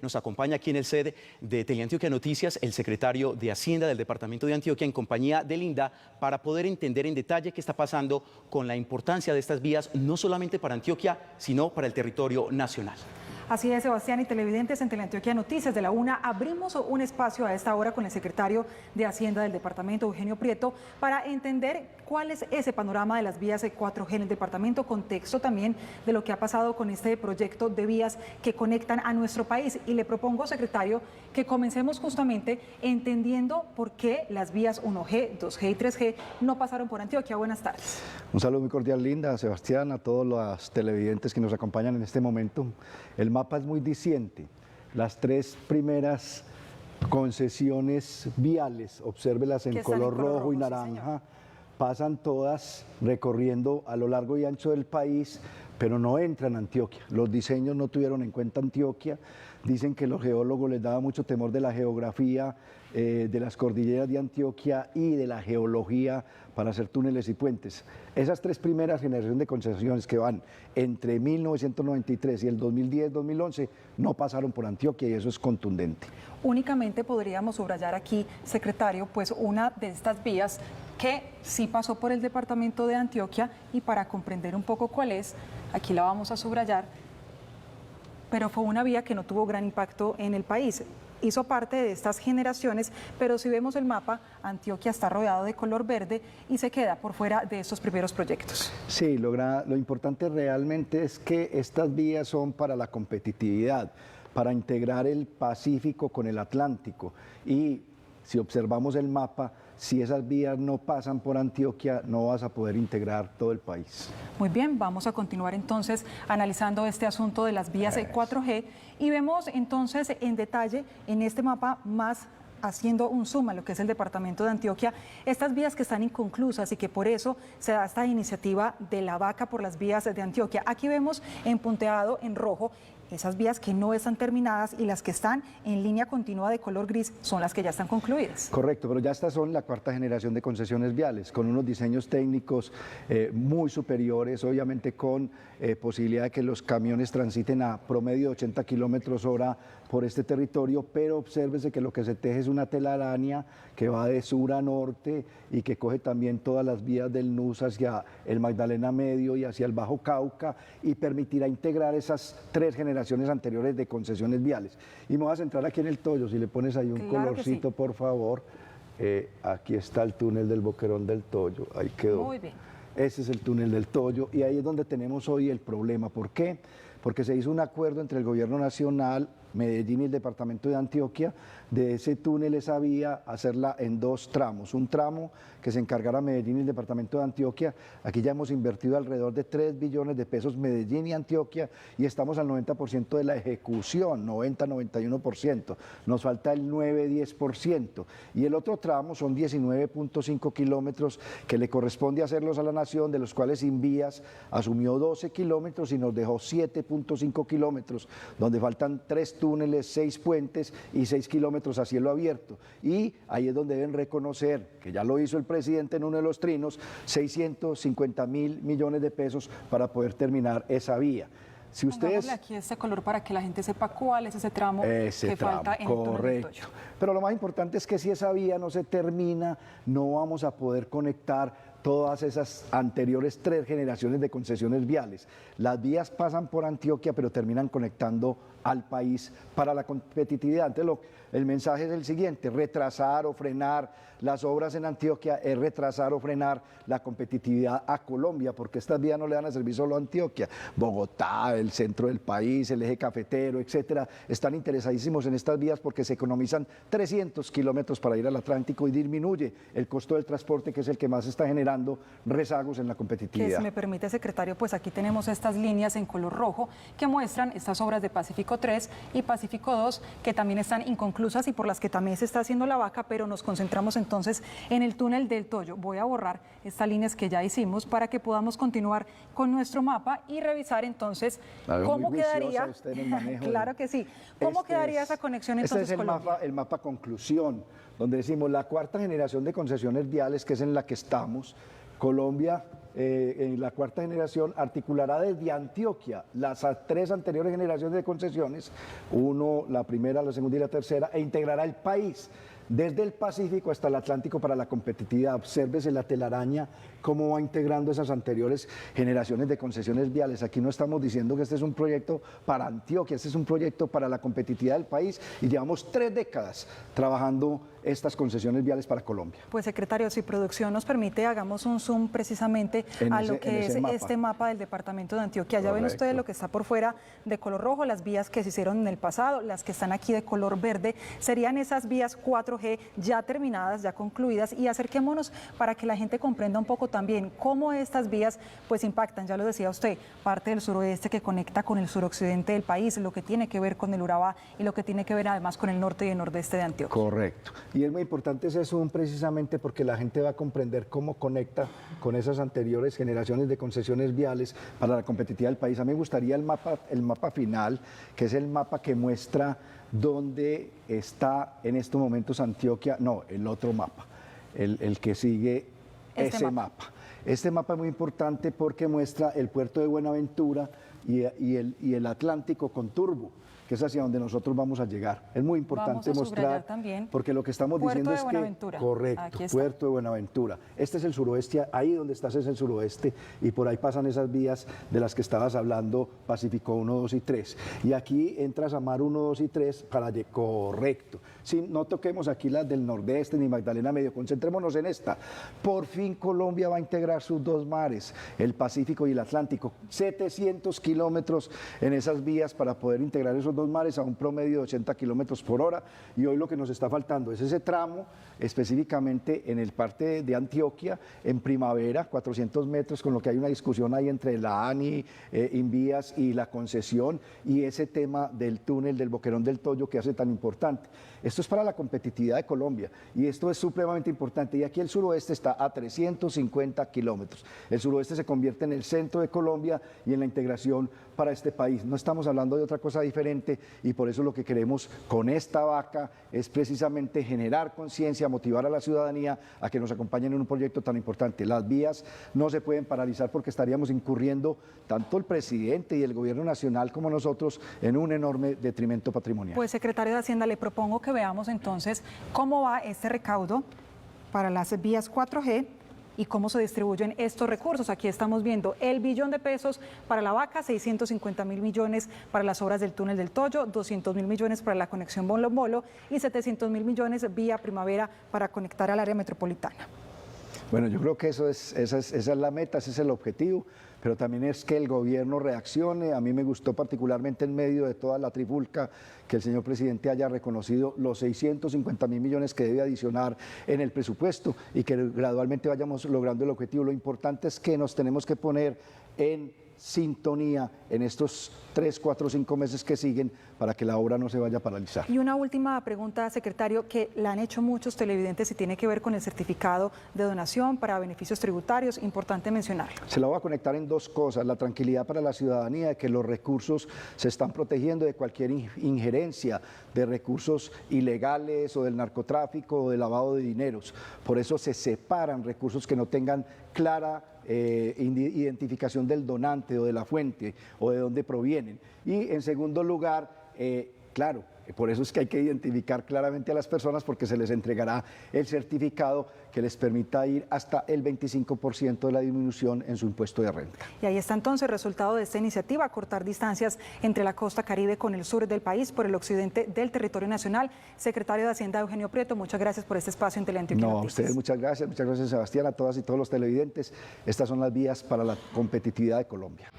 Nos acompaña aquí en el sede de Teleantioquia Noticias el secretario de Hacienda del Departamento de Antioquia en compañía de Linda para poder entender en detalle qué está pasando con la importancia de estas vías, no solamente para Antioquia, sino para el territorio nacional. Así es, Sebastián, y televidentes en Teleantioquia Noticias de la UNA, abrimos un espacio a esta hora con el secretario de Hacienda del departamento, Eugenio Prieto, para entender cuál es ese panorama de las vías 4G en el departamento, contexto también de lo que ha pasado con este proyecto de vías que conectan a nuestro país. Y le propongo, secretario, que comencemos justamente entendiendo por qué las vías 1G, 2G y 3G no pasaron por Antioquia. Buenas tardes. Un saludo muy cordial, Linda, a Sebastián, a todos los televidentes que nos acompañan en este momento. El mapa es muy diciente. Las tres primeras concesiones viales, obsérvelas en color rojo y naranja, sí, pasan todas recorriendo a lo largo y ancho del país, pero no entran a Antioquia. Los diseños no tuvieron en cuenta Antioquia. Dicen que los geólogos les daba mucho temor de la geografía de las cordilleras de Antioquia y de la geología para hacer túneles y puentes. Esas tres primeras generaciones de concesiones que van entre 1993 y el 2010-2011 no pasaron por Antioquia y eso es contundente. Únicamente podríamos subrayar aquí, secretario, pues una de estas vías que sí pasó por el departamento de Antioquia, y para comprender un poco cuál es, aquí la vamos a subrayar, pero fue una vía que no tuvo gran impacto en el país. Hizo parte de estas generaciones, pero si vemos el mapa, Antioquia está rodeado de color verde y se queda por fuera de estos primeros proyectos. Sí, lo importante realmente es que estas vías son para la competitividad, para integrar el Pacífico con el Atlántico, y si observamos el mapa, si esas vías no pasan por Antioquia, no vas a poder integrar todo el país. Muy bien, vamos a continuar entonces analizando este asunto de las vías 4G y vemos entonces en detalle en este mapa, más haciendo un zoom a lo que es el departamento de Antioquia, estas vías que están inconclusas y que por eso se da esta iniciativa de la vaca por las vías de Antioquia. Aquí vemos en punteado en rojo esas vías que no están terminadas, y las que están en línea continua de color gris son las que ya están concluidas. Correcto, pero ya estas son la cuarta generación de concesiones viales, con unos diseños técnicos muy superiores, obviamente con posibilidad de que los camiones transiten a promedio de 80 kilómetros hora por este territorio, pero obsérvese que lo que se teje es una telaraña que va de sur a norte y que coge también todas las vías del NUS hacia el Magdalena Medio y hacia el Bajo Cauca, y permitirá integrar esas tres generaciones anteriores de concesiones viales. Y me voy a centrar aquí en el Toyo, si le pones ahí un colorcito, sí, por favor. Aquí está el túnel del Boquerón del Toyo, ahí quedó. Muy bien. Ese es el túnel del Toyo y ahí es donde tenemos hoy el problema. ¿Por qué? Porque se hizo un acuerdo entre el gobierno nacional, Medellín y el departamento de Antioquia, de ese túnel, esa vía, hacerla en dos tramos. Un tramo que se encargará Medellín y el departamento de Antioquia. Aquí ya hemos invertido alrededor de 3 billones de pesos Medellín y Antioquia y estamos al 90% de la ejecución, 90-91%. Nos falta el 9-10%. Y el otro tramo son 19.5 kilómetros que le corresponde hacerlos a la nación, de los cuales Invías asumió 12 kilómetros y nos dejó 7.5 kilómetros, donde faltan 3 túneles, 6 puentes y 6 kilómetros a cielo abierto. Y ahí es donde deben reconocer, que ya lo hizo el presidente en uno de los trinos, 650.000 millones de pesos para poder terminar esa vía. Si ustedes... aquí este color para que la gente sepa cuál es ese tramo que falta en el túnel del Toyo. Pero lo más importante es que si esa vía no se termina, no vamos a poder conectar todas esas anteriores 3 generaciones de concesiones viales. Las vías pasan por Antioquia, pero terminan conectando al país para la competitividad. Entonces, el mensaje es el siguiente: retrasar o frenar las obras en Antioquia es retrasar o frenar la competitividad a Colombia, porque estas vías no le van a servir solo a Antioquia. Bogotá, el centro del país, el eje cafetero, etcétera, están interesadísimos en estas vías porque se economizan 300 kilómetros para ir al Atlántico y disminuye el costo del transporte, que es el que más está generando rezagos en la competitividad. Que si me permite, secretario, pues aquí tenemos estas líneas en color rojo que muestran estas obras de Pacífico 3 y Pacífico 2 que también están inconclusas y por las que también se está haciendo la vaca, pero nos concentramos entonces en el túnel del Toyo. Voy a borrar estas líneas que ya hicimos para que podamos continuar con nuestro mapa y revisar entonces cómo quedaría. Claro que sí. ¿Cómo quedaría esa conexión entonces? Este es el mapa conclusión, donde decimos la cuarta generación de concesiones viales, que es en la que estamos. Colombia en la cuarta generación, articulará desde Antioquia las tres anteriores generaciones de concesiones, la primera, la segunda y la tercera, e integrará el país desde el Pacífico hasta el Atlántico para la competitividad. Obsérvese la telaraña, cómo va integrando esas anteriores generaciones de concesiones viales. Aquí no estamos diciendo que este es un proyecto para Antioquia, este es un proyecto para la competitividad del país y llevamos 3 décadas trabajando estas concesiones viales para Colombia. Pues secretario, si producción nos permite, hagamos un zoom precisamente a lo que es este mapa del departamento de Antioquia. Ya ven ustedes lo que está por fuera de color rojo, las vías que se hicieron en el pasado, las que están aquí de color verde, serían esas vías 4G ya terminadas, ya concluidas, y acerquémonos para que la gente comprenda un poco también cómo estas vías pues impactan, ya lo decía usted, parte del suroeste que conecta con el suroccidente del país, lo que tiene que ver con el Urabá y lo que tiene que ver además con el norte y el nordeste de Antioquia. Correcto. Y es muy importante ese zoom precisamente porque la gente va a comprender cómo conecta con esas anteriores generaciones de concesiones viales para la competitividad del país. A mí me gustaría el mapa final, que es el mapa que muestra dónde está en estos momentos Antioquia, no, el otro mapa, el que sigue ese mapa. Este mapa es muy importante porque muestra el puerto de Buenaventura y el Atlántico con Turbo, que es hacia donde nosotros vamos a llegar. Es muy importante mostrar, también, porque lo que estamos diciendo es que, correcto, Puerto de Buenaventura. Este es el suroeste, ahí donde estás es el suroeste, y por ahí pasan esas vías de las que estabas hablando, Pacífico 1, 2 y 3. Y aquí entras a Mar 1, 2 y 3 para correcto. Sí, no toquemos aquí las del nordeste ni Magdalena Medio, concentrémonos en esta. Por fin Colombia va a integrar sus 2 mares, el Pacífico y el Atlántico. 700 kilómetros en esas vías para poder integrar esos 2 mares a un promedio de 80 kilómetros por hora, y hoy lo que nos está faltando es ese tramo, específicamente en el parte de Antioquia, en Primavera, 400 metros, con lo que hay una discusión ahí entre la ANI, Invías y la concesión, y ese tema del túnel del Boquerón del Toyo que hace tan importante. Esto es para la competitividad de Colombia y esto es supremamente importante. Y aquí el suroeste está a 350 kilómetros. El suroeste se convierte en el centro de Colombia y en la integración para este país. No estamos hablando de otra cosa diferente y por eso lo que queremos con esta vaca es precisamente generar conciencia, motivar a la ciudadanía a que nos acompañen en un proyecto tan importante. Las vías no se pueden paralizar porque estaríamos incurriendo, tanto el presidente y el gobierno nacional como nosotros, en un enorme detrimento patrimonial. Pues secretario de Hacienda, le propongo que veamos entonces cómo va este recaudo para las vías 4G y cómo se distribuyen estos recursos. Aquí estamos viendo el billón de pesos para la vaca, 650.000 millones para las obras del túnel del Toyo, 200.000 millones para la conexión Bolo-Bolo y 700.000 millones vía Primavera para conectar al área metropolitana. Bueno, yo creo que esa es la meta, ese es el objetivo, pero también es que el gobierno reaccione. A mí me gustó particularmente en medio de toda la trifulca que el señor presidente haya reconocido los 650.000 millones que debe adicionar en el presupuesto y que gradualmente vayamos logrando el objetivo. Lo importante es que nos tenemos que poner en sintonía en estos 3, 4, 5 meses que siguen para que la obra no se vaya a paralizar. Y una última pregunta, secretario, que la han hecho muchos televidentes y tiene que ver con el certificado de donación para beneficios tributarios, importante mencionarlo. Se la voy a conectar en 2 cosas, la tranquilidad para la ciudadanía de que los recursos se están protegiendo de cualquier injerencia de recursos ilegales o del narcotráfico o del lavado de dineros. Por eso se separan recursos que no tengan clara identificación del donante o de la fuente o de dónde provienen. Y en segundo lugar, claro, por eso es que hay que identificar claramente a las personas porque se les entregará el certificado que les permita ir hasta el 25% de la disminución en su impuesto de renta. Y ahí está entonces el resultado de esta iniciativa, cortar distancias entre la costa caribe con el sur del país por el occidente del territorio nacional. Secretario de Hacienda Eugenio Prieto, muchas gracias por este espacio en Teleantioquia No, a Noticias. ustedes muchas gracias Sebastián, a todas y todos los televidentes. Estas son las vías para la competitividad de Colombia.